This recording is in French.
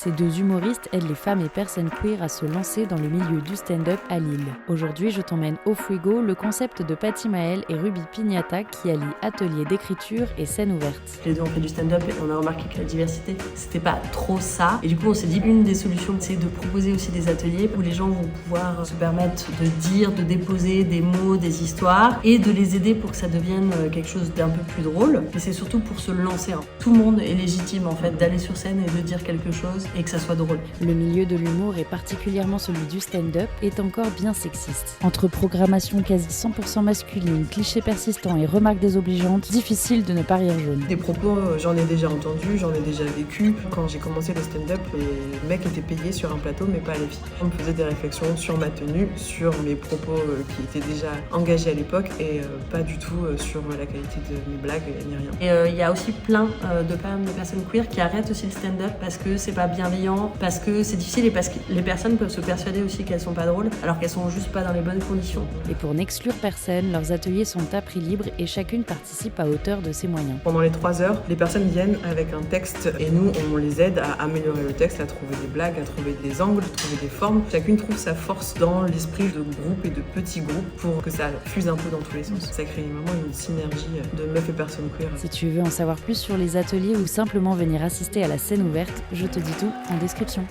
Ces deux humoristes aident les femmes et personnes queer à se lancer dans le milieu du stand-up à Lille. Aujourd'hui, je t'emmène au Fuego, le concept de Patty Maël et Ruby Pignata qui allie atelier d'écriture et scène ouverte. Les deux ont fait du stand-up et on a remarqué que la diversité, c'était pas trop ça. Et du coup, on s'est dit, une des solutions, c'est de proposer aussi des ateliers où les gens vont pouvoir se permettre de dire, de déposer des mots, des histoires et de les aider pour que ça devienne quelque chose d'un peu plus drôle. Mais c'est surtout pour se lancer. Tout le monde est légitime en fait d'aller sur scène et de dire quelque chose et que ça soit drôle. Le milieu de l'humour, et particulièrement celui du stand-up, est encore bien sexiste. Entre programmation quasi 100% masculine, clichés persistants et remarques désobligeantes, difficile de ne pas rire jaune. Des propos, j'en ai déjà entendu, j'en ai déjà vécu. Quand j'ai commencé le stand-up, les mecs étaient payés sur un plateau, mais pas les filles. On me faisait des réflexions sur ma tenue, sur mes propos qui étaient déjà engagés à l'époque et pas du tout sur la qualité de mes blagues ni rien. Et il y a aussi plein de personnes queer qui arrêtent aussi le stand-up parce que c'est pas bienveillant, parce que c'est difficile et parce que les personnes peuvent se persuader aussi qu'elles sont pas drôles alors qu'elles sont juste pas dans les bonnes conditions. Et pour n'exclure personne, leurs ateliers sont à prix libre et chacune participe à hauteur de ses moyens. Pendant les 3 heures, les personnes viennent avec un texte et nous, on les aide à améliorer le texte, à trouver des blagues, à trouver des angles, à trouver des formes. Chacune trouve sa force dans l'esprit de groupe et de petits groupes pour que ça fuse un peu dans tous les sens. Ça crée vraiment une synergie de meufs et personnes queer. Si tu veux en savoir plus sur les ateliers ou simplement venir assister à la scène ouverte, je te dis tout en description.